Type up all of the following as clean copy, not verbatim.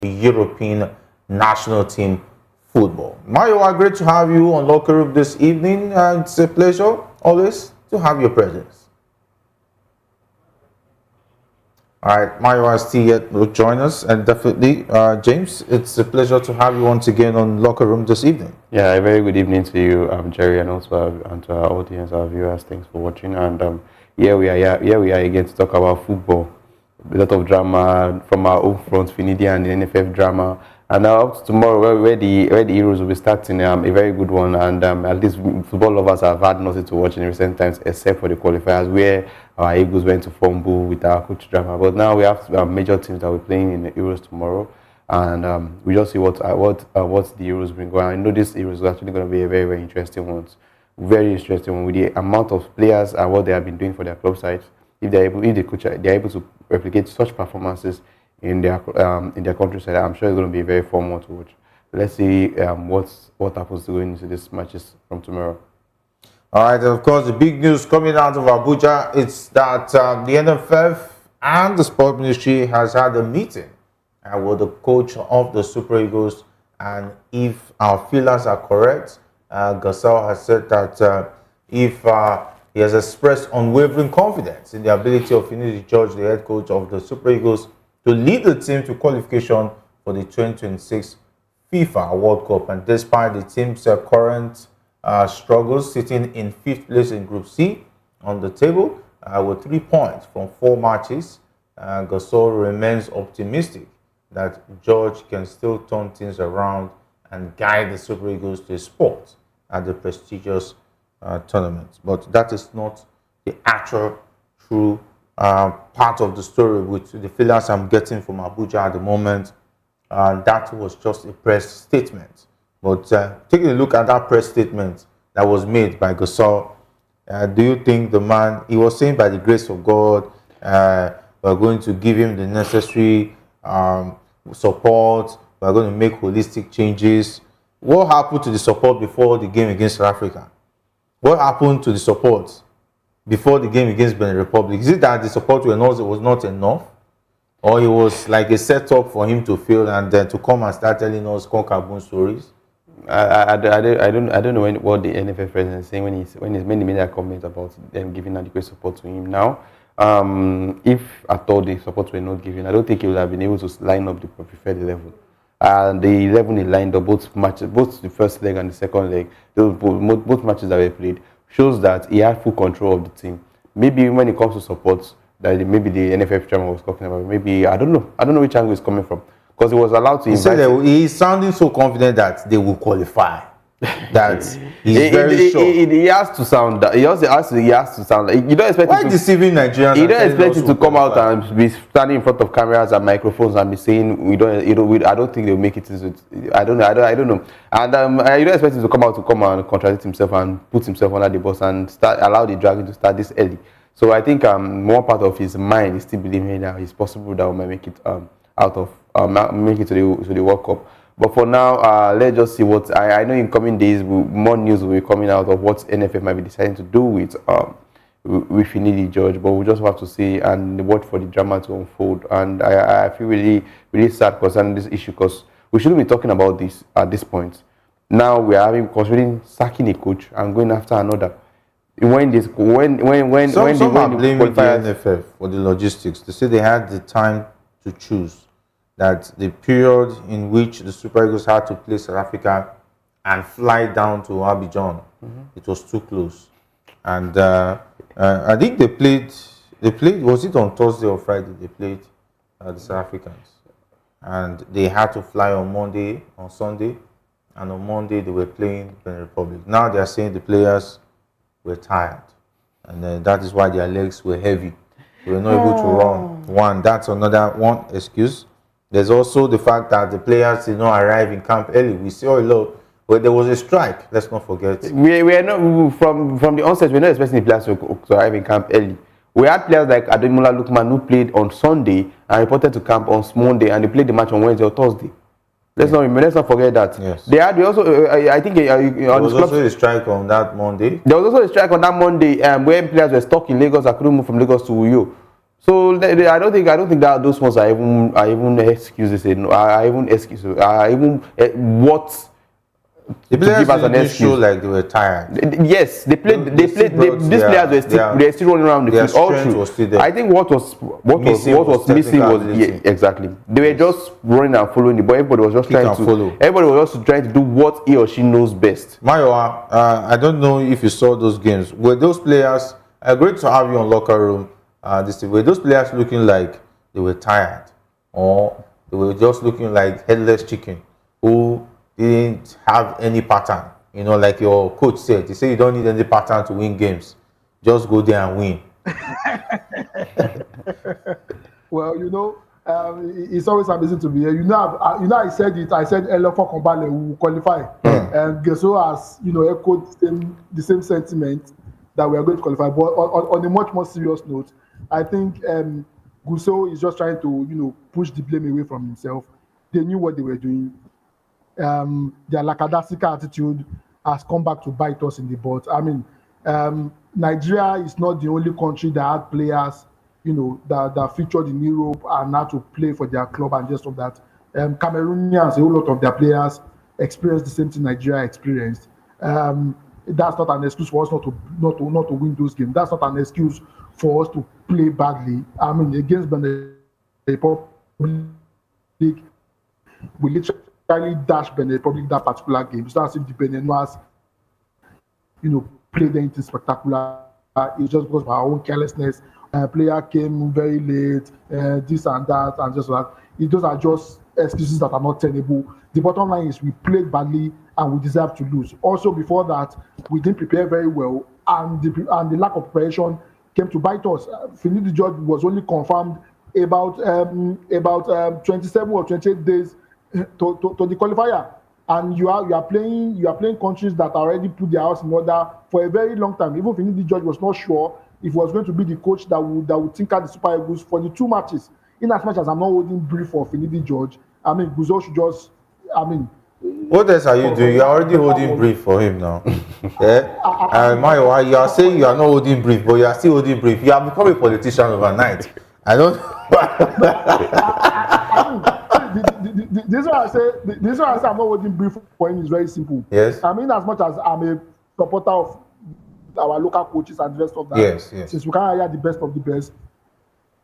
European national team football. Mayowa, great to have you on Locker Room this evening. It's a pleasure always to have your presence. All right, Mayowa is still yet will join us, and definitely, James, it's a pleasure to have you once again on Locker Room this evening. Yeah, a very good evening to you, Jerry, and also and to our audience, our viewers. Thanks for watching. And here we are again to talk about football. A lot of drama from our own front, Finidi and the NFF drama. And now up to tomorrow, where the Euros will be starting, a very good one. And at least football lovers have had nothing to watch in recent times, except for the qualifiers, where our Eagles went to fumble with our coach drama. But now we have major teams that we're playing in the Euros tomorrow, and we just see what the Euros bring. Well, I know this Euros is actually going to be a very, very interesting one. Very interesting one with the amount of players and what they have been doing for their club sides. If they're able to replicate such performances in their country side, I'm sure it's going to be a very fun one to watch. Let's see what happens going into these matches from tomorrow. All right, and of course, the big news coming out of Abuja is that the NFF and the Sport Ministry has had a meeting with the coach of the Super Eagles, and if our feelers are correct, Gasol has said that if he has expressed unwavering confidence in the ability of Finidi George, the head coach of the Super Eagles, to lead the team to qualification for the 2026 FIFA World Cup. And despite the team's current struggles, sitting in 5th place in Group C on the table with 3 points from 4 matches, Gasol remains optimistic that George can still turn things around and guide the Super Eagles to a spot at the prestigious tournament. But that is not the actual true part of the story with the feelers I'm getting from Abuja at the moment. That was just a press statement. But taking a look at that press statement that was made by Gasol, do you think the man, he was saying by the grace of God, we're going to give him the necessary support, we're going to make holistic changes. What happened to the support before the game against South Africa? What happened to the support before the game against Benin Republic? Is it that the support was not enough? Or it was like a setup for him to fail and then to come and start telling us Concaboon stories? I don't know what the NFF President is saying when he's made that comment about them giving adequate support to him now. If at all the support were not given, I don't think he would have been able to line up the preferred 11. The 11 he lined up, both the first leg and the second leg, both matches that were played, shows that he had full control of the team. Maybe when it comes to support, that maybe the NFF chairman was talking about, maybe I don't know which angle he's coming from, because he was allowed to. He said that he's sounding so confident that they will qualify. That he's very sure. He has to sound that. He has to sound like, you don't expect. Why deceiving Nigerians? You don't expect him to come out and be standing in front of cameras and microphones and be saying I don't think they'll make it. I don't know. And you don't expect him to come and contradict himself and put himself under the bus and allow the dragon to start this early. So I think more part of his mind is still believing that it's possible that we might make it make it to the World Cup. But for now, let's just see what I know in coming days. More news will be coming out of what NFF might be deciding to do with Finidi George. But we just have to see and watch for the drama to unfold. And I feel really, really sad concerning this issue, because we shouldn't be talking about this at this point. Now we are considering sacking a coach and going after another. Some are blaming the NFF for the logistics. They say they had the time to choose. That the period in which the Super Eagles had to play South Africa and fly down to Abidjan, it was too close. And I think they played, was it on Thursday or Friday they played the South Africans? And they had to fly on Sunday, and on Monday they were playing Benin Republic. Now they are saying the players were tired, and that is why their legs were heavy. They were not able to run. That's another one excuse. There's also the fact that the players did not arrive in camp early. We saw a lot, but there was a strike. Let's not forget. We are not from the onset. We're not expecting the players to arrive in camp early. We had players like Ademola Lookman who played on Sunday and reported to camp on Monday, and they played the match on Wednesday or Thursday. Let's not forget that. Yes. They also I think there was also a strike on that Monday. There was also a strike on that Monday where players were stuck in Lagos and couldn't move from Lagos to Uyo. So I don't think that those ones are even excuses. Are even what The to give as players an didn't show excuse. like they were tired. Yes, these still brought players they're still running around the their field. All strength true. was still there. I think what was missing was technical ability. exactly. They were just running and following the ball. Everybody was just trying to follow. Everybody was just trying to do what he or she knows best. Mayowa, I don't know if you saw those games. Were those players? Great to have you on locker room. Were those players looking like they were tired, or they were just looking like headless chicken who didn't have any pattern? You know, like your coach said, he said you don't need any pattern to win games. Just go there and win. Well, it's always amazing to be here. I said it. I said NFF President will qualify, and Geso has echoed the same sentiment that we are going to qualify. But on a much more serious note, I think Geso is just trying to push the blame away from himself. They knew what they were doing. Their lackadaisical attitude has come back to bite us in the butt. I mean, Nigeria is not the only country that had players, that featured in Europe and had to play for their club and just of that. Cameroonians, a whole lot of their players experienced the same thing Nigeria experienced. That's not an excuse for us not to win those games. That's not an excuse for us to play badly. I mean, against Benin Republic, we literally dashed Benin Republic that particular game. It's not as if the Beniners, played anything spectacular. It's just because of our own carelessness. Player came very late, this and that, and just that. Those are just excuses that are not tenable. The bottom line is we played badly and we deserve to lose. Also, before that, we didn't prepare very well, and the lack of preparation came to bite us. Finidi George was only confirmed about 27 or 28 days to the qualifier, and you are playing countries that already put their house in order for a very long time. Even Finidi George was not sure if he was going to be the coach that would tinker the Super Eagles for the 2 matches. In as much as I'm not holding brief for Finidi George, I mean, Geso should just, what else are you doing? You're already holding brief for him now. Yeah? Mayowa, you are saying you are not holding brief, but you are still holding brief. You have become a politician overnight. I don't. This is why I say I'm not holding brief for him is very simple. Yes. I mean, as much as I'm a supporter of our local coaches and the rest of that. Yes. Since we can't hire the best of the best,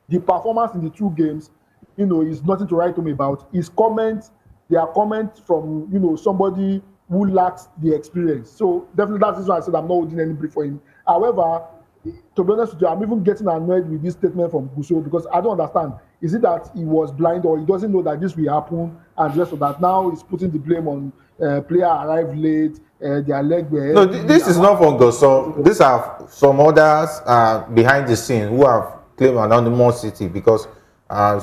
the performance in the 2 games, is nothing to write home about. His comments, they are comments from somebody who lacks the experience. So definitely that's why I said I'm not holding any brief for him. However, to be honest with you, I'm even getting annoyed with this statement from Geso because I don't understand. Is it that he was blind or he doesn't know that this will happen and the rest of that? Now he's putting the blame on player arrived late, their leg were. No, this is not from Geso. These are some others behind the scene who have claimed anonymity because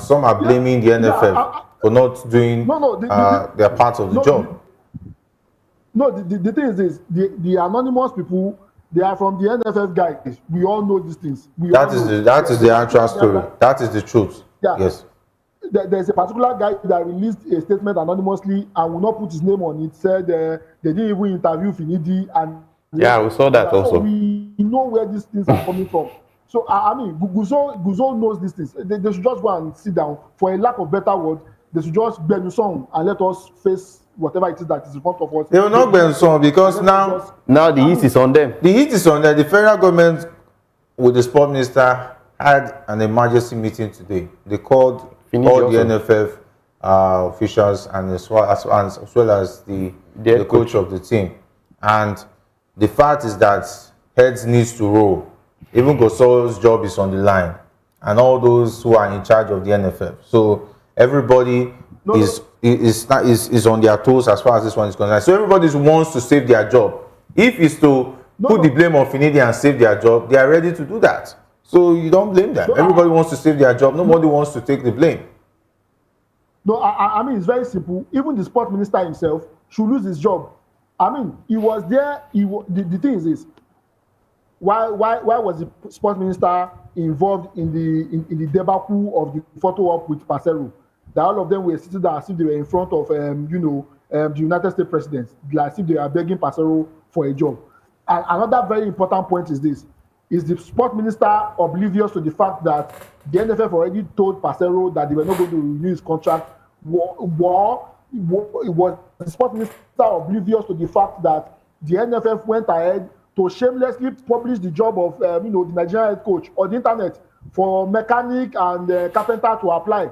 some are blaming the NFF for not doing their part of the job. The thing is this: the anonymous people, they are from the NFF guys. We all know these things. That is the actual story. That is the truth. Yeah. Yes. There's a particular guy that released a statement anonymously and will not put his name on it. Said they didn't even interview Finidi and. Yeah, we saw that also. We know where these things are coming from. So I mean, Geso knows these things. They should just go and sit down. For a lack of better word, they should just bend the song and let us face whatever it is that is in front of us. They will not bend the song because now the heat is on them. The heat is on them. The federal government with the sport minister had an emergency meeting today. They called all the NFF officials and as well as the coach of the team. And the fact is that heads needs to roll. Even Geso's job is on the line, and all those who are in charge of the NFF. So everybody is on their toes as far as this one is concerned. So everybody wants to save their job. If it's to put the blame on Finidi and save their job, they are ready to do that. So you don't blame them. Everybody wants to save their job. Nobody wants to take the blame. No, I mean, it's very simple. Even the sport minister himself should lose his job. I mean, he was there. The thing is this. Why was the sports minister involved in the debacle of the photo op with Parcero? That all of them were sitting there as if they were in front of the United States president, as if they are begging Parcero for a job. And another very important point is this: Is the sport minister oblivious to the fact that the NFF already told Parcero that they were not going to renew his contract? Was the sport minister oblivious to the fact that the NFF went ahead to shamelessly publish the job of the Nigerian head coach on the internet for mechanic and carpenter to apply,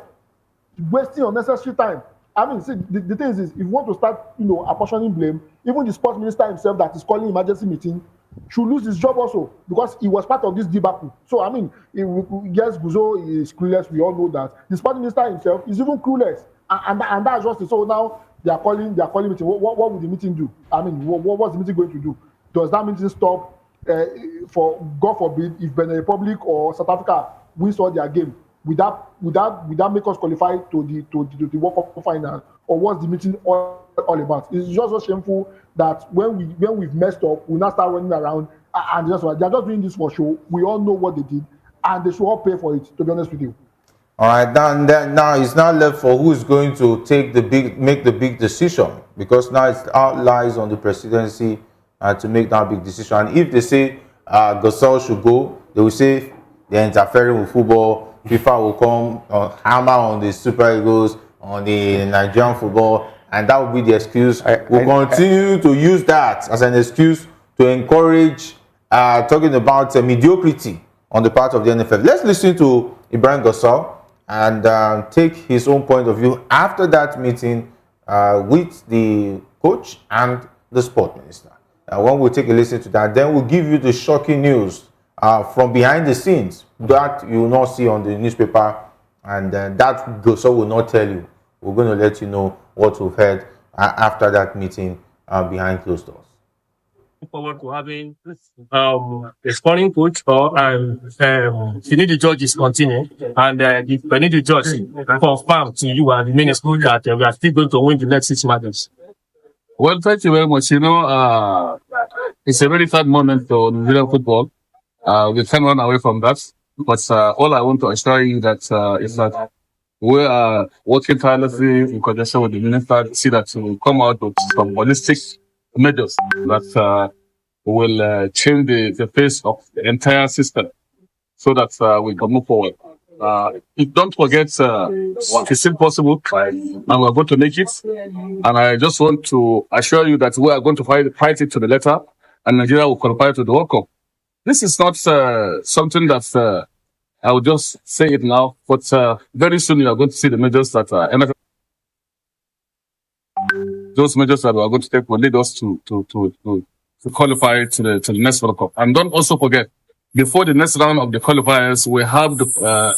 wasting unnecessary time? I mean, see, the thing is, if you want to start, apportioning blame, even the sports minister himself that is calling emergency meeting should lose his job also, because he was part of this debacle. So, I mean, yes, Guzo is clueless. We all know that. The sports minister himself is even clueless, and that's just it. So now they are calling meeting. What will the meeting do? I mean, what's the meeting going to do? Does that meeting stop for, God forbid, if Benin Republic or South Africa wins all their game? Would that make us qualify to the World Cup final, or what's the meeting all about? It's just so shameful that when we've messed up, we now start running around and they're just doing this for show. We all know what they did, and they should all pay for it. To be honest with you. All right, now it's now left for who's going to make the big decision, because now it lies on the presidency to make that big decision. And if they say Gasol should go, they will say they're interfering with football. FIFA will come hammer on the Super Eagles, on the Nigerian football, and that will be the excuse. We'll continue to use that as an excuse to encourage talking about mediocrity on the part of the NFF. Let's listen to Ibrahim Gasol and take his own point of view after that meeting with the coach and the sport minister. When we take a listen to that, then we'll give you the shocking news from behind the scenes that you will not see on the newspaper, and that Gasol will not tell you. We're going to let you know what we've heard after that meeting behind closed doors. Forward to having a scoring coach, or Finidi George is continuing, and if Finidi George confirm to you and the minister that we are still going to win the next 6 matches. Well, thank you very much. It's a very sad moment for Nigerian football. We can't run away from that. But all I want to assure you that is that we are working tirelessly in conjunction with the minister to see that we come out with some holistic measures that will change the face of the entire system, so that we can move forward. Don't forget, it's impossible, and we're going to make it. And I just want to assure you that we are going to fight it to the letter, and Nigeria will qualify to the World Cup. This is not something that I will just say it now, but very soon you are going to see the measures that NFF, those measures that we are going to take will lead us to qualify to the next World Cup. And don't also forget, before the next round of the qualifiers, we have the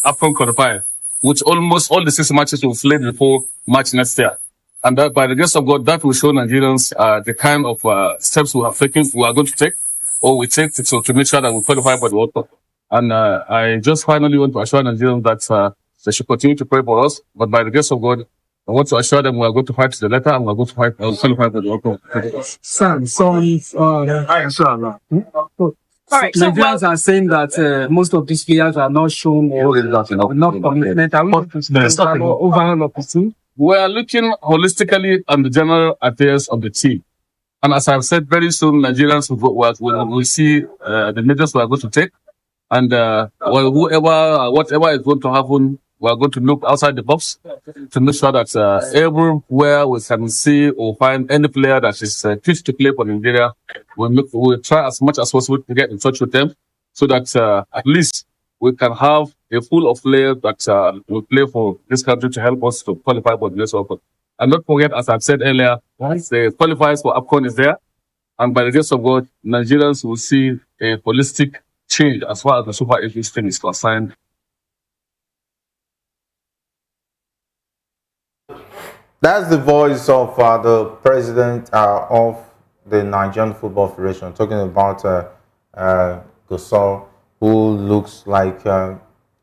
AFCON qualifier, which almost all the 6 matches will play before March next year. And that, by the grace of God, that will show Nigerians the kind of steps we are going to take, or we take to make sure that we qualify for the World Cup. And I just finally want to assure Nigerians that they should continue to pray for us. But by the grace of God, I want to assure them we are going to fight to the letter, and we are going to fight qualify for the World Cup. Nigerians are saying that most of these players are not shown enough commitment. Are we overall of the team? We are looking holistically on the general affairs of the team. And as I've said, very soon Nigerians will see the measures we are going to take. And whatever is going to happen, we are going to look outside the box to make sure that everywhere we can see or find any player that is fit to play for Nigeria, we'll try as much as possible to get in touch with them, so that at least we can have a pool of players that will play for this country to help us to qualify for the next World Cup. And not forget, as I've said earlier, the qualifiers for AFCON is there. And by the grace of God, Nigerians will see a holistic change as far as the Super Eagles thing is concerned. That's the voice of the president of the Nigerian Football Federation, talking about Gasol, who looks like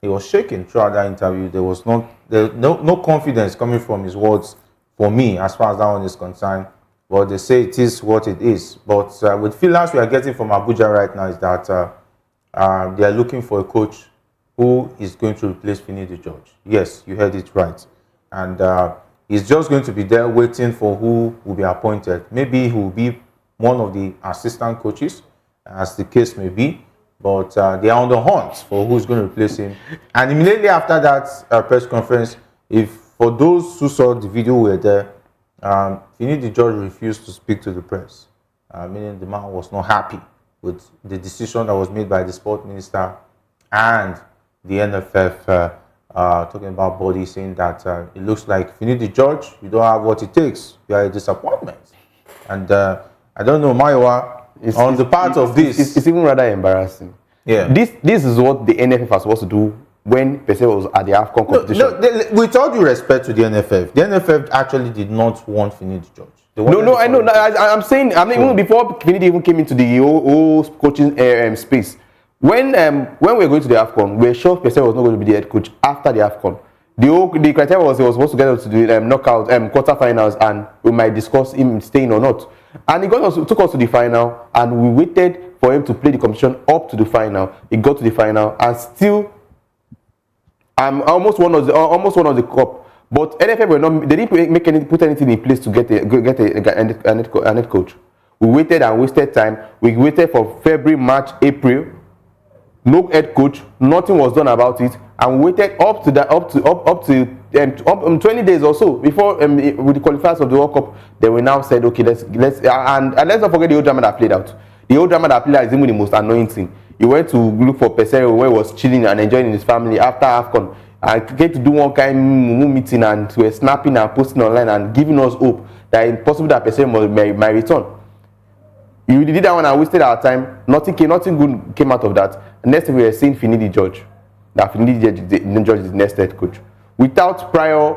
he was shaking throughout that interview. There was no confidence coming from his words for me, as far as that one is concerned. But they say it is what it is. But with feelings we are getting from Abuja right now is that they are looking for a coach who is going to replace Finidi George. Yes, you heard it right. And he's just going to be there waiting for who will be appointed. Maybe he will be one of the assistant coaches, as the case may be. but they are on the hunt for who's going to replace him. And immediately after that press conference, if for those who saw the video were there, Finidi George refused to speak to the press, meaning the man was not happy with the decision that was made by the sport minister and the NFF, talking about body, saying that it looks like Finidi George, you don't have what it takes. You are a disappointment. And I don't know, Maiwa, on the part of this. It's even rather embarrassing. Yeah. This is what the NFF was supposed to do when Pesero was at the AFCON competition. No, with all due respect to the NFF actually did not want Finidi George. No, I know. I'm saying, even before Finidi even came into the whole coaching space, when we were going to the AFCON, we were sure Pesero was not going to be the head coach after the AFCON. The criteria was he was supposed to get us to the knockout quarterfinals, and we might discuss him staying or not. And he took us to the final, and we waited for him to play the competition up to the final. He got to the final, and still, almost one of the cup. But NFF were not. They didn't put anything in place to get a head coach. We waited and wasted time. We waited for February, March, April. No head coach. Nothing was done about it, and we waited up to 20 days or so before with the qualifiers of the World Cup. Then we now said, okay, let's not forget the old drama that played out. The old drama that played out is even the most annoying thing. He went to look for Pesero where he was chilling and enjoying his family after AFCON. And get to do one kind of meeting, and we were snapping and posting online and giving us hope that it's possible that Pesero might return. We did that one and wasted our time. Nothing good came out of that. And next thing we were seeing Finidi George. That Finidi George is the next head coach. Without prior,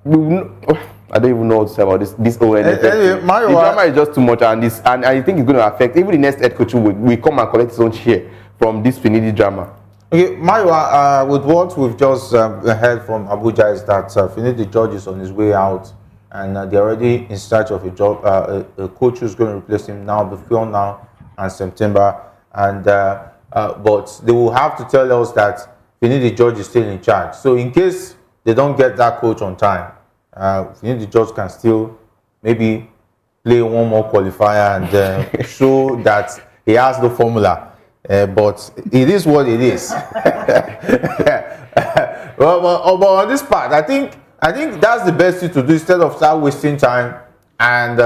I don't even know what to say about this whole NFF. Anyway, the drama is just too much, and I think it's going to affect even the next head coach will come and collect his own share from this Finidi drama. Okay, Maiwa, with what we've just heard from Abuja is that Finidi George is on his way out, and they're already in search of a job, a coach who's going to replace him now, before now and September, and but they will have to tell us that Finidi George is still in charge. So in case they don't get that coach on time, Finidi George can still maybe play one more qualifier and show that he has the formula. But it is what it is. But on this part, I think that's the best thing to do instead of start wasting time and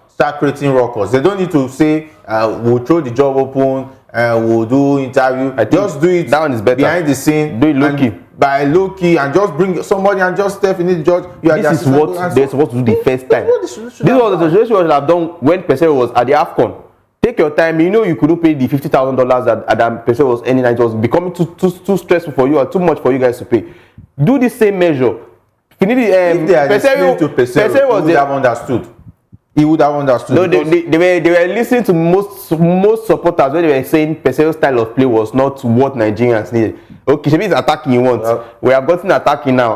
start creating records. They don't need to say we'll throw the job open, we'll do interview. Just do it. That one is better. Behind the scene. Do it low key. By low key, and just bring somebody and just step in the judge. This is what they're supposed to do the first time. This was the suggestion we should have done when Pesero was at the AFCON. Take your time. You know you couldn't pay the $50,000 that Pesero was earning. It was becoming too stressful for you or too much for you guys to pay. Do the same measure. If they had explained to Pesero, he would have understood. He would have understood. No, they were listening to most supporters when they were saying Pesero's style of play was not what Nigerians needed. Okay, Shebi is attacking you once. We have gotten attacking now.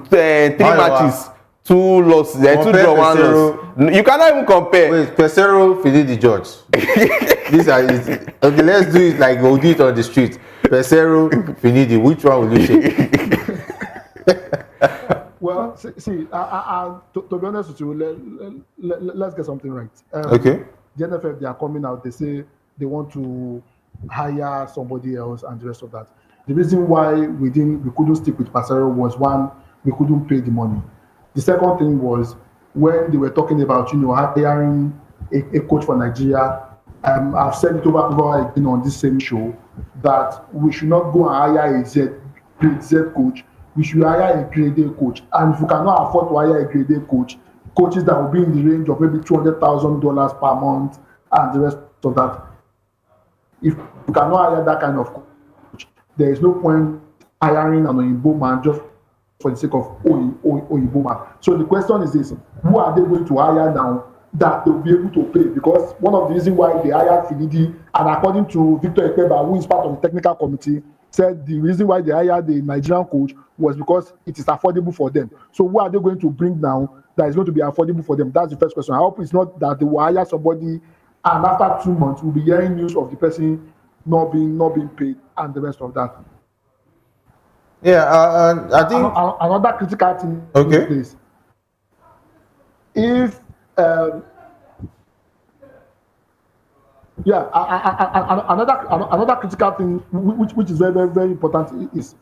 3 matches, 2 losses, 2 draw, 1 loss. You cannot even compare. Wait, Pesero, Finidi George. These are it. Okay, let's do it like we'll do it on the street. Pesero, Finidi, which one will you take? Well, see, to be honest with you, let's get something right. Okay. The NFF, they are coming out. They say they want to hire somebody else and the rest of that. The reason why we couldn't stick with Pesero was, one, we couldn't pay the money. The second thing was when they were talking about hiring a coach for Nigeria. I've said it over again on this same show that we should not go and hire a Z coach. We should hire a grade A coach. And if you cannot afford to hire a grade A coach, coaches that will be in the range of maybe $200,000 per month and the rest of that. If you cannot hire that kind of coach, there is no point hiring an Oyinbo man just for the sake of Oyinbo man. So the question is this: who are they going to hire now that they'll be able to pay? Because one of the reasons why they hired Finidi, and according to Victor Ekpeba, who is part of the technical committee, said the reason why they hired the Nigerian coach was because it is affordable for them. So who are they going to bring now that is going to be affordable for them? That's the first question. I hope it's not that they will hire somebody and after 2 months we'll be hearing news of the person not being paid and the rest of that. Yeah, I think another critical thing is if Yeah, another critical thing which is very, very, very important is,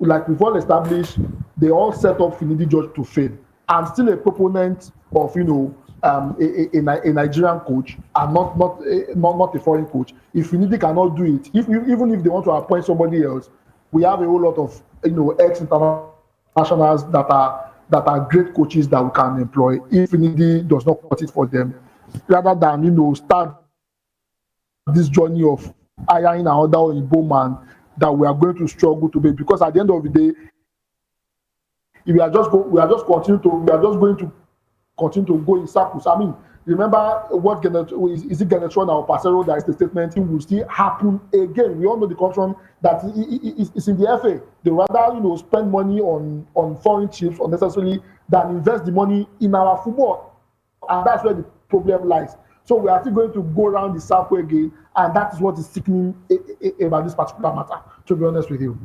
like we've all established, they all set up Finidi George to fail. I'm still a proponent of, a Nigerian coach and not a foreign coach. If Finidi cannot do it, even if they want to appoint somebody else, we have a whole lot of ex-internationals that are great coaches that we can employ. If Finidi does not cut it for them, rather than start this journey of hiring another Igbo man that we are going to struggle to make, because at the end of the day, if we are just going to continue to go in circles. I mean, remember what is it Genetron or Pasero that is the statement, it will still happen again. We all know the concern that is in the FA. They rather spend money on foreign chips unnecessarily than invest the money in our football, and that's where the problem lies. So we are still going to go around the circle again, and that is what is sickening about this particular matter, to be honest with you.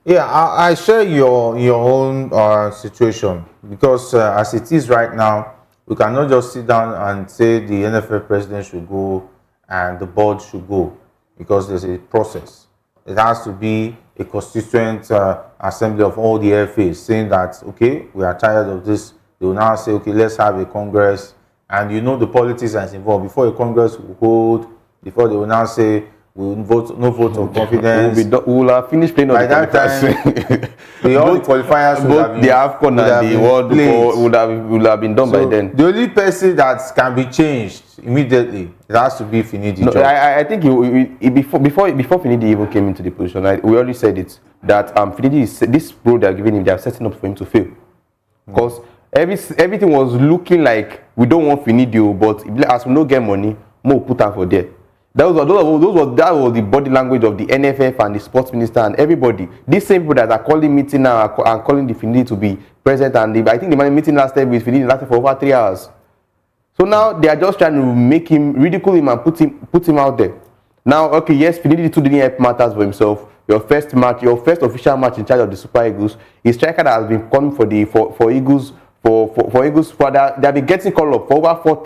Yeah, I share your own situation, because as it is right now, we cannot just sit down and say the NFF president should go and the board should go, because there's a process. It has to be a constituent assembly of all the FAs saying that, okay, we are tired of this. They will now say, okay, let's have a congress. And the politics that's involved. Before a congress will hold, before they will now say, we will vote, no vote of confidence. We will have finished playing all by the that time. All the qualifiers both the AFCON and the World would have been done by then. The only person that can be changed immediately, it has to be Finidi George. I think before Finidi even came into the position, we already said it, that Finidi is this role they are giving him, they are setting up for him to fail, because everything was looking like we don't want Finidi, but as we don't get money, more put out for there. That was the body language of the NFF and the sports minister and everybody. These same people that are calling meeting now and calling the Finidi to be present, and I think the meeting lasted with Finidi lasted for over 3 hours. So now they are just trying to make him, ridicule him, and put him out there. Now, okay, yes, Finidi too didn't help matters for himself. Your first official match in charge of the Super Eagles, his striker that has been coming for Eagles. For Eagles, they have been getting call up for over 4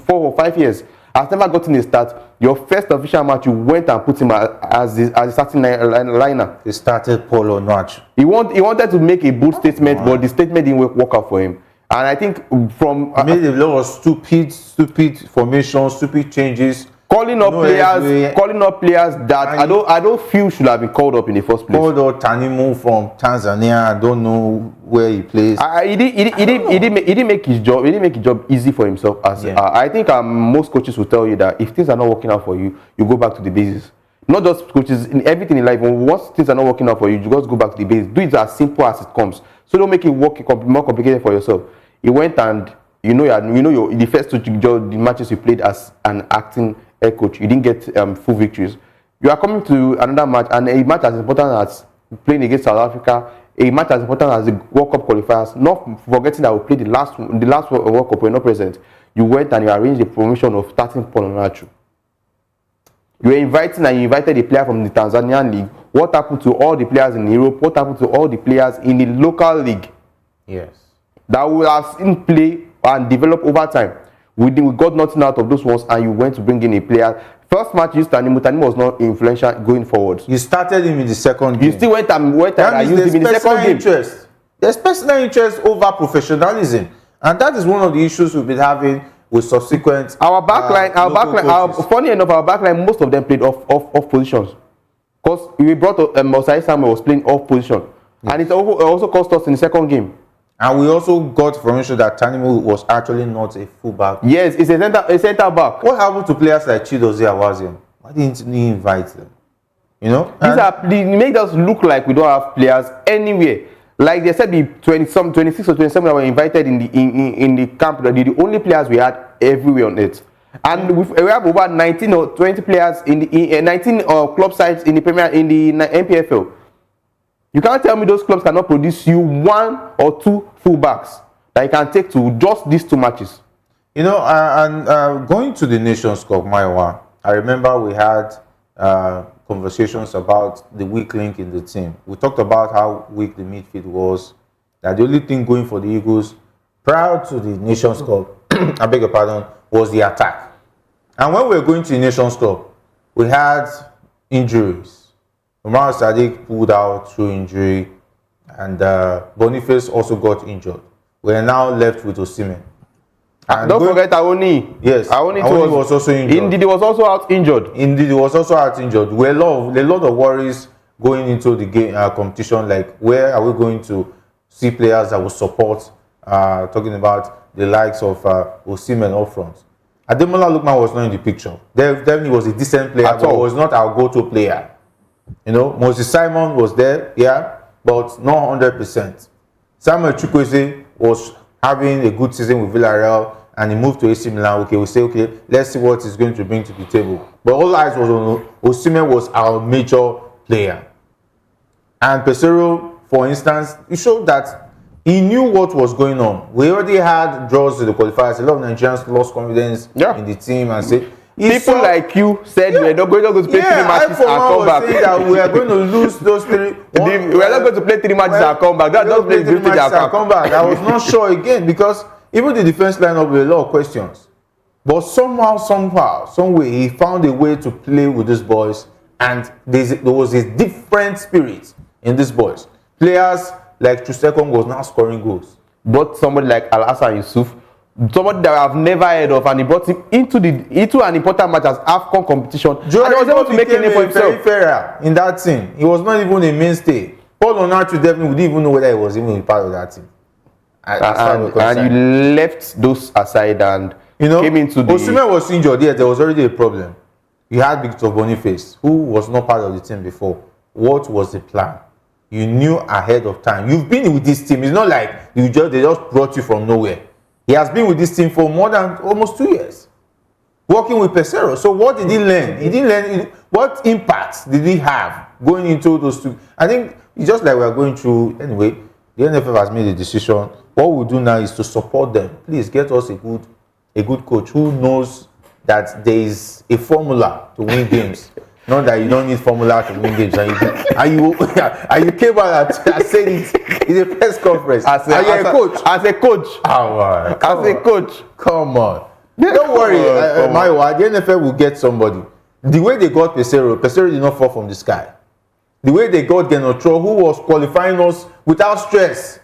or 5 years. Has never gotten a start. Your first official match, you went and put him as a starting liner. He started Polo Notch. He wanted to make a bold statement, but the statement didn't work out for him. And I think he made a lot of stupid formations, stupid changes. Calling up players that I don't feel should have been called up in the first place. Called up Tanimu from Tanzania. I don't know where he plays. He didn't make his job. He didn't make his job easy for himself. I think most coaches will tell you that if things are not working out for you, you go back to the basics. Not just coaches, in everything in life. Once things are not working out for you, you just go back to the basics. Do it as simple as it comes. So don't make it more complicated for yourself. He went and the first two matches you played as an acting head coach, you didn't get full victories. You are coming to another match, and a match as important as playing against South Africa, a match as important as the World Cup qualifiers, not forgetting that we played the last World Cup, we're not present. You went and you arranged the promotion of starting Paul Onachu. You were invited a player from the Tanzanian league. What happened to all the players in Europe? What happened to all the players in the local league? Yes. That will have seen play and develop over time. We got nothing out of those ones, and you went to bring in a player. First match used Tanimu was not influential going forward. You started him in the second game. You still went and used him in the second game. There's personal interest over professionalism, and that is one of the issues we've been having with subsequent. Our backline, funny enough, our backline, most of them played off positions, because we brought Osai Samuel was playing off position, and it also cost us in the second game. And we also got information that Tanimu was actually not a fullback. Yes, it's a center back. What happened to players like Chidozie Awazian? Why didn't he invite them? They made us look like we don't have players anywhere. Like they said, the 26 or 27 that were invited in the camp, they're the only players we had everywhere on it. And we have over 19 or 20 players in 19 club sides in the NPFL. You can't tell me those clubs cannot produce you 1 or 2 fullbacks that you can take to just these 2 matches. Going to the Nations Cup, Maiwa, I remember we had conversations about the weak link in the team. We talked about how weak the midfield was, that the only thing going for the Eagles prior to the Nations Cup, I beg your pardon, was the attack. And when we were going to the Nations Cup, we had injuries. Umar Sadiq pulled out through injury, and Boniface also got injured. We are now left with Osimhen. And don't forget Awoni. Yes, Awoni was also injured. Indeed, he was also out injured. Indeed, he was also out injured. We had a lot of worries going into the game competition. Like, where are we going to see players that will support? Talking about the likes of Osimhen up front. Ademola Lookman was not in the picture. Definitely was a decent player, but was not our go-to player. You know, Moses Simon was there, yeah, but not 100%. Samuel Chukwueze was having a good season with Villarreal, and he moved to AC Milan. Okay, we say, okay, let's see what he's going to bring to the table. But all eyes was on Osimhen was our major player. And Pesero, for instance, he showed that he knew what was going on. We already had draws to the qualifiers. A lot of Nigerians lost confidence in the team and said, people like you said we're not going to play 3 matches and come back. That we are going to lose those 3. We are not going to play 3 matches and come back. That doesn't play 3 matches and come back. I was not sure again, because even the defense lineup with a lot of questions. But somehow, some way, he found a way to play with these boys, and there was a different spirit in these boys. Players like Trusekong was now scoring goals. But somebody like Al-Hassan Yusuf, somebody that I've never heard of, and he brought him into an important match as AFCON competition, and he was able to make a name for himself. In that team, he was not even a mainstay. Paul Onachu definitely wouldn't even know whether he was even part of that team. And you left those aside and came into the... Osimhen was injured. Yes, there was already a problem. You had Victor Boniface, who was not part of the team before. What was the plan? You knew ahead of time. You've been with this team. It's not like they just brought you from nowhere. He has been with this team for more than almost 2 years, working with Pesero. So what did he learn? He didn't learn. What impact did he have going into those 2? I think it's just like we're going through. Anyway, the NFF has made a decision. What we do now is to support them. Please get us a good coach who knows that there is a formula to win games. Not that you don't need formula to win games. And you came out and said it in a press conference. As a coach. As a coach. Come on. Don't worry, Maiwa. The NFL will get somebody. The way they got Pesero did not fall from the sky. The way they got Genotro, who was qualifying us without stress.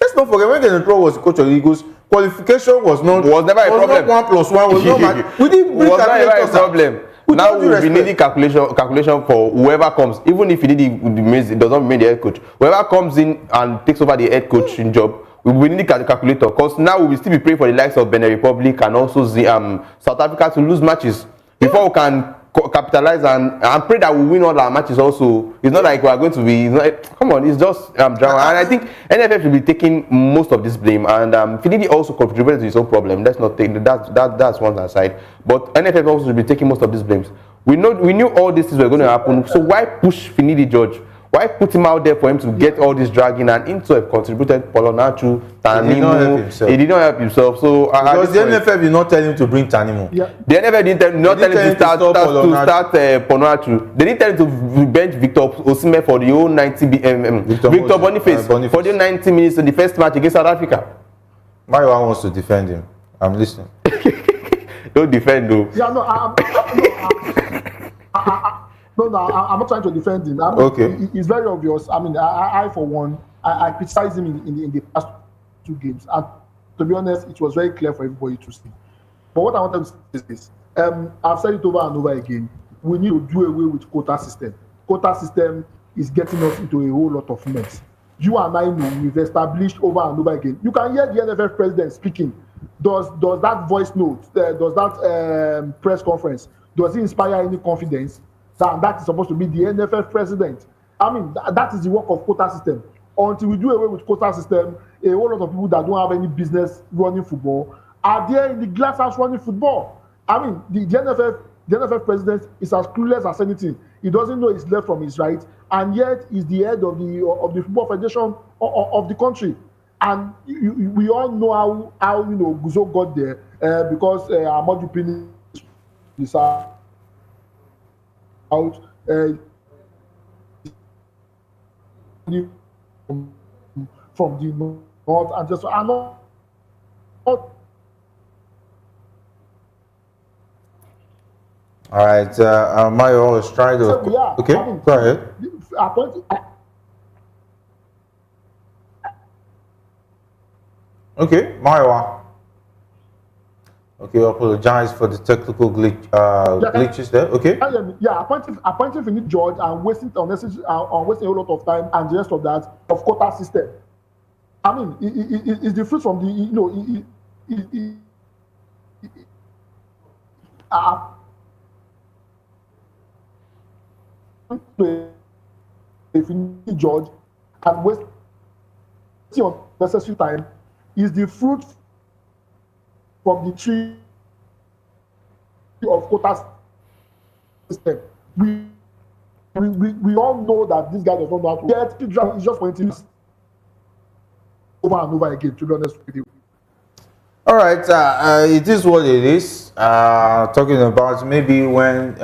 Let's not forget, when Genotro was the coach of the Eagles, qualification was never a problem. Not 1+1 was not much. We didn't bring a problem. Now we will be needing calculation for whoever comes. Even if it does not remain the head coach, whoever comes in and takes over the head coaching job, we will need a calculator, because now we will still be praying for the likes of Benin Republic and also South Africa to lose matches before we can capitalize and pray that we win all our matches also. It's not like we are going to be, come on, it's just drama. And I think NFF should be taking most of this blame, and Finidi also contributed to his own problem. Let's not take that's one aside. But NFF also should be taking most of these blames. We knew all these things were going to happen, so why push Finidi George? Why put him out there for him to get all this dragging, and into have contributed Polonachu, Tanimu? He did not help himself. So because the NFF did not tell him to bring Tanimu. Yeah. The NFF didn't tell him to start Polonachu. They didn't tell him to bench Victor Osimhen for the whole 90 Victor Boniface for the 90 minutes in the first match against South Africa. Mario wants to defend him. I'm listening. Don't defend though. Yeah, no, I'm not trying to defend him. It's very obvious. I mean, I for one, I criticized him in the past 2 games. And to be honest, it was very clear for everybody to see. But what I wanted to say is this. I've said it over and over again. We need to do away with quota system. Quota system is getting us into a whole lot of mess. You and I know we've established over and over again. You can hear the NFF president speaking. Does that voice note, does that press conference, does it inspire any confidence? That is supposed to be the NFF president. I mean, that is the work of quota system. Until we do away with quota system, a whole lot of people that don't have any business running football are there in the glass house running football. I mean, the NFF president is as clueless as anything. He doesn't know his left from his right, and yet he's the head of the football federation of the country. And we all know how Guzo got there because Amadou Pini is out from the north, and just not All right, Mario is trying to. So, yeah, Okay, I mean, go ahead. Okay, Mario. Okay, I apologize for the technical glitches there. Okay. Yeah, appointing Finidi George and wasting unnecessary, wasting a whole lot of time and the rest of that of quota system. I mean, it's the fruit from the Finidi George and wasting unnecessary time is the fruit from the tree of quota system. We all know that this guy does not know how to get it. It's just for it over and over again, to be honest with you. All right, it is what it is. Talking about maybe when,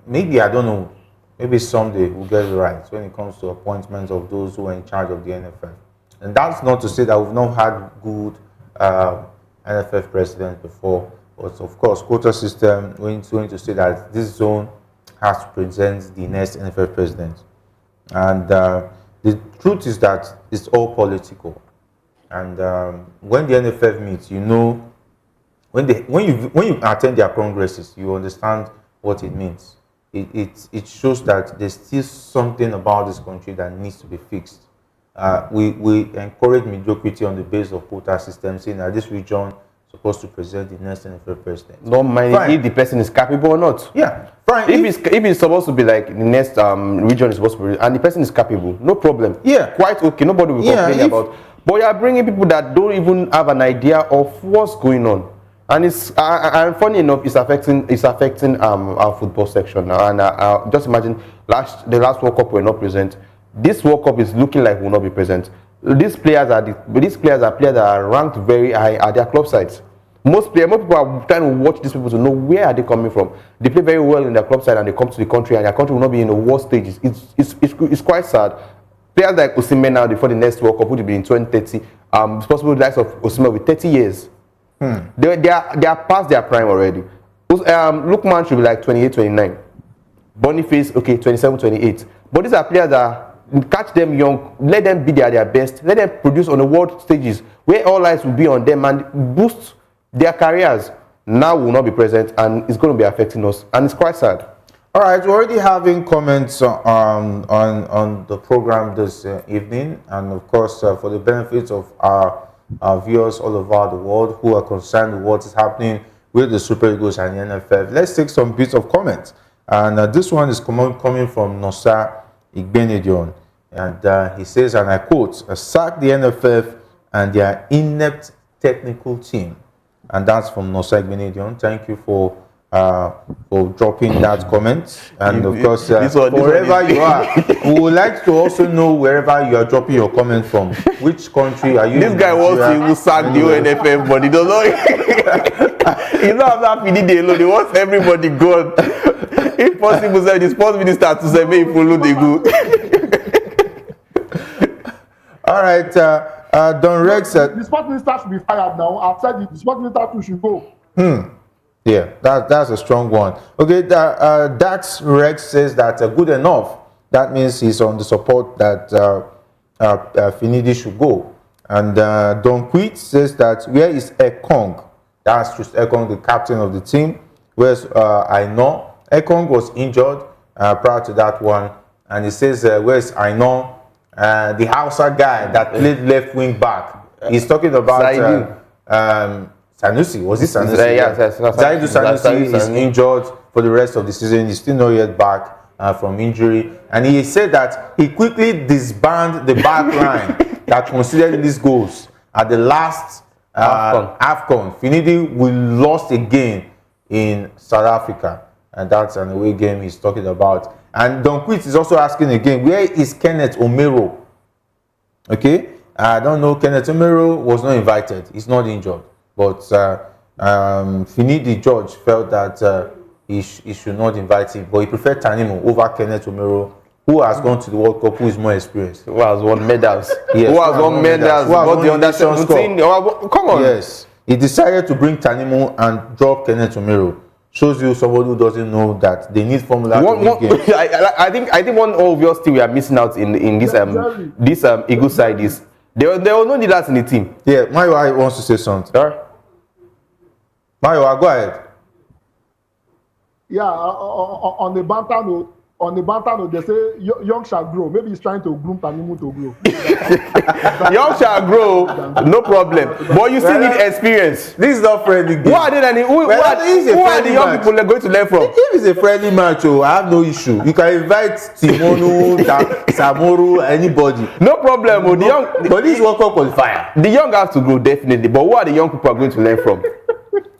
maybe I don't know, maybe someday we'll get it right when it comes to appointments of those who are in charge of the NFF. And that's not to say that we've not had good NFF president before, but of course, quota system, we're going to say that this zone has to present the next NFF president. And the truth is that it's all political. And when the NFF meets, you know, when you attend their congresses, you understand what it means. It shows that there's still something about this country that needs to be fixed. We encourage mediocrity on the basis of quota system, saying that this region is supposed to present the next NFF president. Don't mind if the person is capable or not. Yeah, fine. If it's supposed to be like the next region is supposed to be, and the person is capable, no problem. Yeah, quite okay. Nobody will complain about. But you are bringing people that don't even have an idea of what's going on, and it's and funny enough, it's affecting our football section now. And just imagine the last World Cup were not present. This World Cup is looking like will not be present. These players are players that are ranked very high at their club sides. Most people are trying to watch these people to know where are they coming from. They play very well in their club side and they come to the country and their country will not be in the worst stages. It's quite sad. Players like Osimhen now before the next World Cup would be in 2030. It's possible the likes of Osimhen with 30 years. They are past their prime already. Lookman should be like 28, 29. Boniface, okay, 27, 28. But these are players that catch them young, let them be their best, let them produce on the world stages where all eyes will be on them and boost their careers. Now will not be present and it's going to be affecting us, and it's quite sad. All right, we're already having comments on the program this evening, and of course for the benefits of our viewers all over the world who are concerned with what is happening with the Super Eagles and the NFF, let's take some bits of comments. And this one is coming from Nosa Igbenedion, and he says, and I quote, "Sack the NFF and their inept technical team." And that's from Nosa Igbenedion. Thank you for dropping that comment. And of course, wherever you are, we would like to also know wherever you are dropping your comment from. Which country are you? This guy wants to sack the NFF, but he does not. He's not have that Finidi alone. He wants everybody gone. If possible, say the sports minister to say, "May follow the good." All right, Don Rex said the sports minister should be fired now. I've said the sports minister too should go. Yeah, that's a strong one. Okay, Dax Rex says that good enough. That means he's on the support that Finidi should go. And Don Quit says that where is Ekong? That's just Ekong, the captain of the team. Where's I know Ekong was injured prior to that one, and he says where's I know the Hausa guy that played left wing back. He's talking about Sanusi. Was it Sanusi? Zaidu Sanusi is injured for the rest of the season. He's still not yet back from injury, and he said that he quickly disbanded the back line that considered these goals at the last AFCON. Finidi we lost again in South Africa, and that's an away game he's talking about. And Don Quit is also asking again, where is Kenneth Omero? Okay, I don't know. Kenneth Omero was not invited. He's not injured, but Finidi George felt that he should not invite him, but he preferred Tanimo over Kenneth Omero, who has gone to the World Cup, who is more experienced, who has won medals, yes, who has won medals, who has won the under 17. Come on. Yes, he decided to bring Tanimo and drop Kenneth Omero. shows you somebody who doesn't know that they need formula to win games. I think one obvious thing we are missing out in this Eagle side is there was no leaders in the team. Yeah, Mayo wants to say something. Sorry? Mayo, go ahead. Yeah, on the banter note, they say young shall grow. Maybe he's trying to groom Tanimu to grow. Young shall grow, no problem. But you still need experience. This is not friendly game. Who are the young people they're going to learn from? If it's a friendly match, I have no issue. You can invite Timonu, Samoru, anybody. No problem. But this World Cup qualifier. The young have to grow definitely. But who are the young people are going to learn from?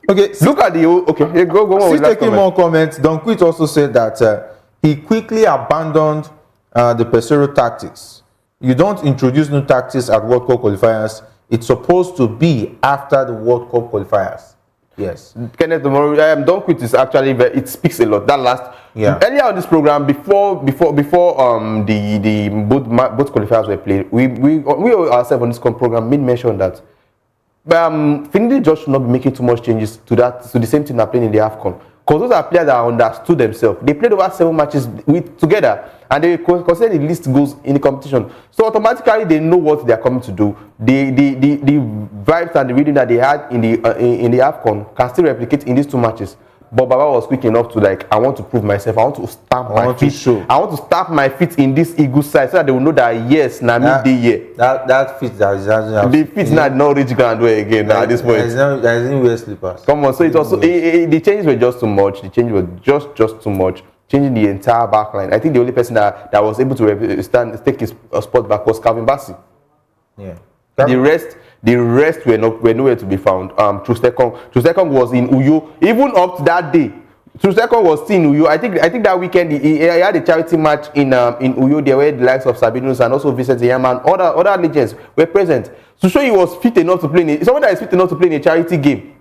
Okay, look at the okay. Go on. Still taking more comments. Don Quit also said that he quickly abandoned the Pesero tactics. You don't introduce new tactics at World Cup qualifiers. It's supposed to be after the World Cup qualifiers. Yes. Kenneth, Don Quit is actually it speaks a lot. That last earlier on this program before the both qualifiers were played, we ourselves on this program made mention that Finidi George should not be making too much changes to the same team that playing in the AFCON. Because those are players that understood themselves. They played over 7 matches together and they consider the least goals in the competition. So automatically they know what they are coming to do. The vibes and the reading that they had in the AFCON can still replicate in these 2 matches. But Baba was quick enough to I want to prove myself. I want to stamp my feet. I want to stamp my feet in this Eagle side so that they will know that yes, Nami dey here. That fit that is the feet not reach ground way again at this point. There is no wear slippers. Come on, so it also the changes were just too much. The changes were just too much. Changing the entire back line. I think the only person that was able to take his spot back was Calvin Bassey. Yeah. The rest were nowhere to be found. Trustekong was in Uyo. Even up to that day, Trustekong was still in Uyo. I think that weekend he had a charity match in Uyo there where the likes of Sabinus and also Vincent Yama and other legends were present. To show he was fit enough to play someone that is fit enough to play in a charity game.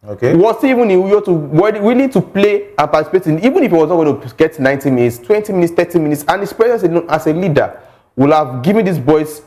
Okay. He was still even in Uyo willing to play and participate in, even if he was not going to get 90 minutes, 20 minutes, 30 minutes, and his presence as a leader will have given these boys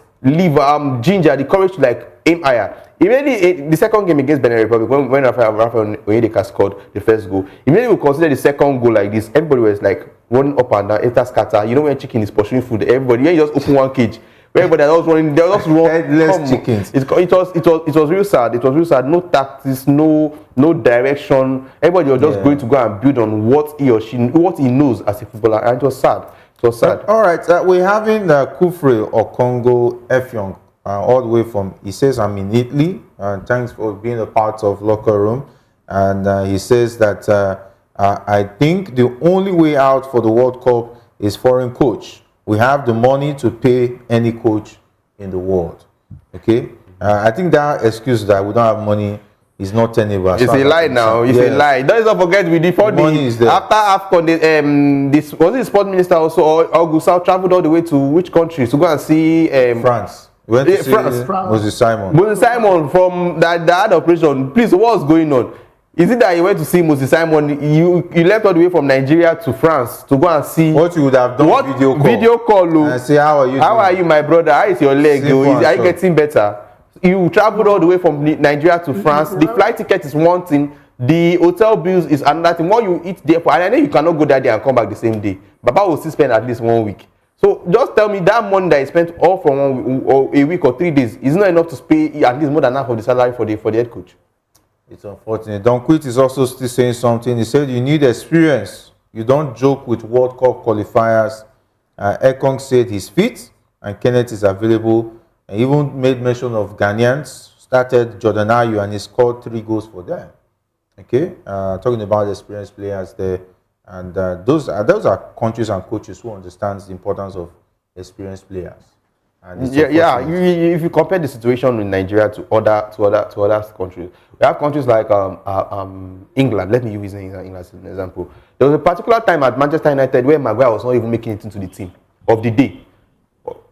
ginger, the courage to aim higher. Immediately, the second game against Benin Republic, when Rafael Onyedika scored the first goal, immediately we consider the second goal like this. Everybody was running up and down, enter scatter. You know when chicken is pursuing food, everybody you just open one cage. Everybody that was running, they were just running. Headless chickens. It was real sad. It was real sad. No tactics, no direction. Everybody was just going to go and build on what he knows as a footballer, and it was sad. So sad. All right, we're having Kufre Okongo Efyong all the way from, he says, I'm in Italy. Thanks for being a part of Locker Room. And he says that I think the only way out for the World Cup is foreign coach. We have the money to pay any coach in the world. Okay? I think that excuse that we don't have money is not tenable. It's a lie now. It's a lie. Don't forget we did after AFCON, was it sport minister also or Gusau traveled all the way to which country to go and see France. We went to see Moses Simon. Moses Simon from that operation. Please, what's going on? Is it that you went to see Moses Simon? You left all the way from Nigeria to France to go and see what you would have done video call and say how are you? How are you, my brother? How is your leg? Are you getting better? You traveled all the way from Nigeria to France. The flight ticket is one thing. The hotel bills is another thing. What you eat there for, and I know you cannot go that day and come back the same day. Baba will still spend at least 1 week. So just tell me that money that you spent all from 1 week or a week or 3 days is not enough to pay at least more than half of the salary for the head coach. It's unfortunate. Don Quit is also still saying something. He said you need experience. You don't joke with World Cup qualifiers. Ekong said he's fit and Kenneth is available. And even made mention of Ghanaians, started Jordan Ayew and he scored 3 goals for them. Okay, talking about experienced players there, and those are countries and coaches who understand the importance of experienced players. And if you compare the situation in Nigeria to other countries, we have countries like England. Let me use England as an example. There was a particular time at Manchester United where Maguire was not even making it into the team of the day.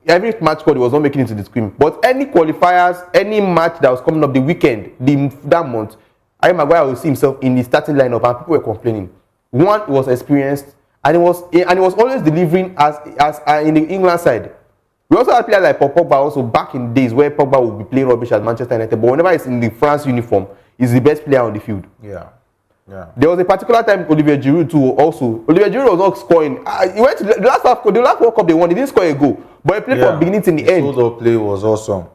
Every match squad was not making it to the screen. But any qualifiers, any match that was coming up the weekend, that month, Harry Maguire will see himself in the starting lineup, and people were complaining. One was experienced, and he was always delivering as in the England side. We also had players like Pogba also back in days where Pogba would be playing rubbish at Manchester United, but whenever he's in the France uniform, he's the best player on the field. Yeah. Yeah. There was a particular time Olivier Giroud too. Also, Olivier Giroud was not scoring. He went to the last AFCON, the last World Cup they won. He didn't score a goal, but he played from beginning to the end. His solo play was awesome.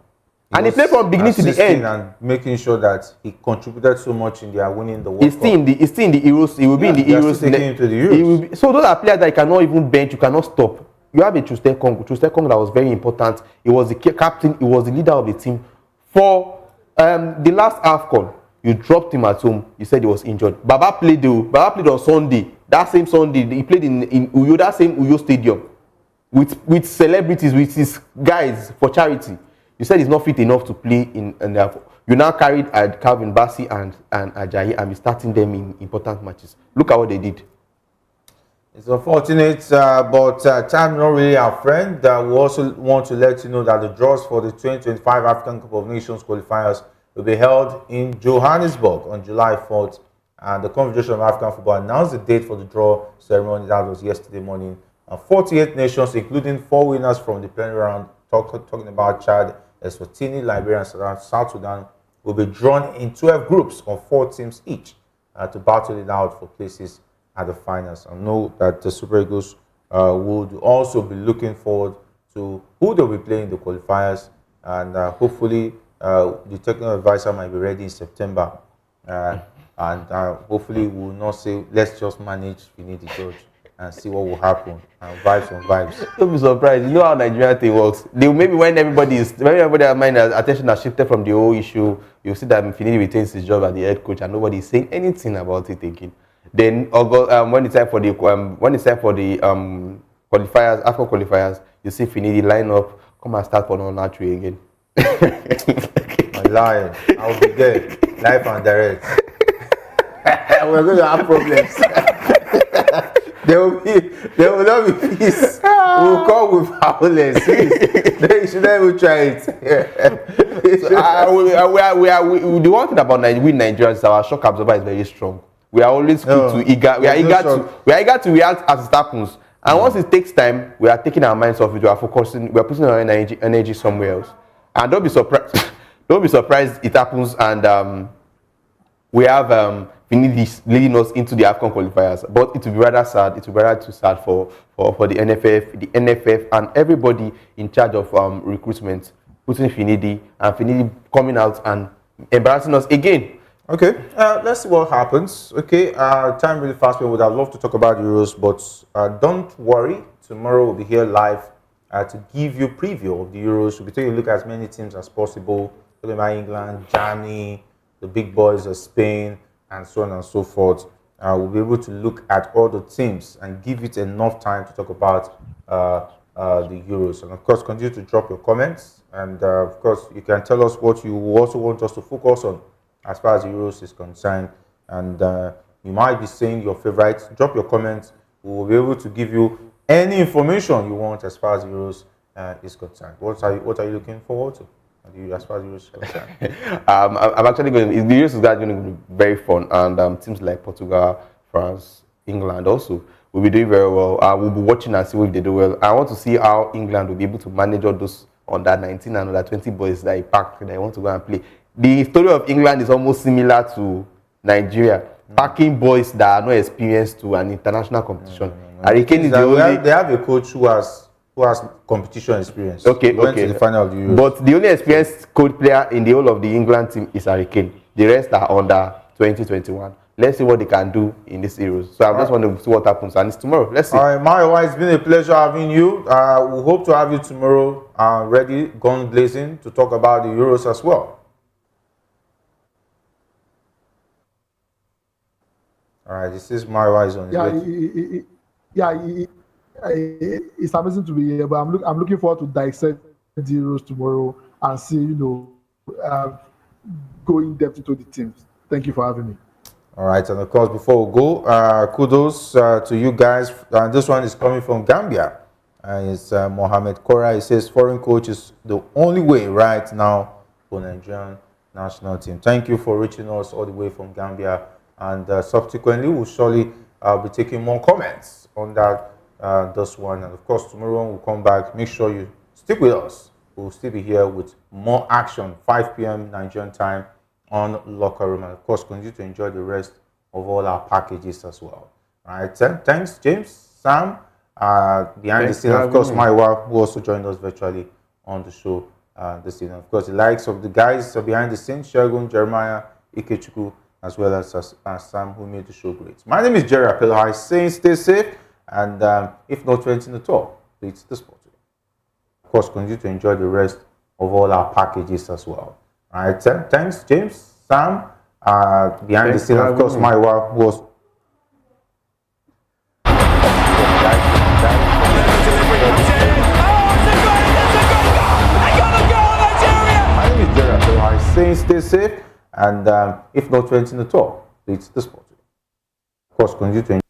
He played from beginning to the end and making sure that he contributed so much in their winning the World Cup. He's still in the Euros. He will be in the Euros. Taking him to the Euros. So those are players that you cannot even bench. You cannot stop. You have a Trustekong that was very important. He was the captain. He was the leader of the team for the last AFCON. You dropped him at home. You said he was injured. Baba played on Sunday. That same Sunday, he played in Uyo, that same Uyo stadium, with celebrities, with his guys for charity. You said he's not fit enough to play in the. You now carried Calvin Bassey and Ajayi and be starting them in important matches. Look at what they did. It's unfortunate, but time not really our friend. We also want to let you know that the draws for the 2025 African Cup of Nations qualifiers will be held in Johannesburg on July 4th. And the Confederation of African Football announced the date for the draw ceremony. That was yesterday morning. 48 nations, including 4 winners from the plenary round, talking about Chad, Eswatini, Liberia, and South Sudan, will be drawn in 12 groups of 4 teams each to battle it out for places at the finals. I know that the Super Eagles would also be looking forward to who they'll be playing in the qualifiers, and hopefully the technical advisor might be ready in September, and hopefully we will not say let's just manage Finidi George and see what will happen, and vibes on vibes. Don't be surprised. You know how Nigerian thing works. Maybe when everybody mind attention has shifted from the whole issue, you see that Finidi retains his job as the head coach and nobody is saying anything about it again. Then when it's time for the qualifiers, AFCON qualifiers, you see Finidi line up, come and start for non tree again. I'm lying. I'll be there, live and direct. We're going to have problems. There will not be peace. We'll come with violence. You should never try it. The one thing about we Nigerians, our shock absorber is very strong. We are always We are eager to react as it happens. And once it takes time, we are taking our minds off it. We are focusing. We are putting our energy somewhere else. And don't be surprised. Don't be surprised it happens. And we have Finidi leading us into the AFCON qualifiers. But it will be rather sad. It will be rather too sad for the NFF, and everybody in charge of recruitment, putting Finidi and Finidi coming out and embarrassing us again. Okay, let's see what happens. Okay, time really fast. We would have loved to talk about Euros, but don't worry. Tomorrow we'll be here live to give you a preview of the Euros. We'll be taking a look at as many teams as possible. Talking about England, Germany, the big boys of Spain, and so on and so forth. We'll be able to look at all the teams and give it enough time to talk about the Euros. And of course, continue to drop your comments. And of course, you can tell us what you also want us to focus on as far as the Euros is concerned. And you might be saying your favorites. Drop your comments. We will be able to give you any information you want as far as the Euros is concerned. What are you looking forward to? As far as the Euros is concerned? I'm actually going. The Euros is going to be very fun, and teams like Portugal, France, England also will be doing very well. We'll be watching and see if they do well. I want to see how England will be able to manage all those under 19 and under 20 boys that they pack that they want to go and play. The story of England is almost similar to Nigeria, packing boys that are not experienced to an international competition. They have a coach who has competition experience. Okay. Went to the final of the Euros. But the only experienced coach player in the whole of the England team is Harry Kane. The rest are under 2021. Let's see what they can do in this Euros. So I just want to see what happens, and it's tomorrow. Let's see. All right, Mario, it's been a pleasure having you. We hope to have you tomorrow, ready, gun blazing, to talk about the Euros as well. All right, this is Mario is on. It's amazing to be here, but I'm looking forward to dissect the Euros tomorrow and see, go in depth into the teams. Thank you for having me. All right, and of course, before we go, kudos to you guys. This one is coming from Gambia. It's Mohamed Kora. He says, foreign coach is the only way right now for Nigerian national team. Thank you for reaching us all the way from Gambia. And subsequently, we'll surely be taking more comments on that, this one. And of course, tomorrow we'll come back. Make sure you stick with us. We'll still be here with more action, 5 p.m. Nigerian time on Locker Room. And of course, continue to enjoy the rest of all our packages as well. All right, thanks, James, Sam, behind the scene, of course, my wife, who also joined us virtually on the show this evening. Of course, the likes of the guys behind the scenes, Shagun, Jeremiah, Ikechukwu, as well as Sam, who made the show great. My name is Jerry Apelhai, saying stay safe, and if not anything at all, please the sport. Of course, continue to enjoy the rest of all our packages as well. All right, thanks, James, Sam, behind the scene, of course, my wife was. My name is Jerry Apelhai, saying stay safe, and if not anything at all, please the sport. Of course, continue to enjoy.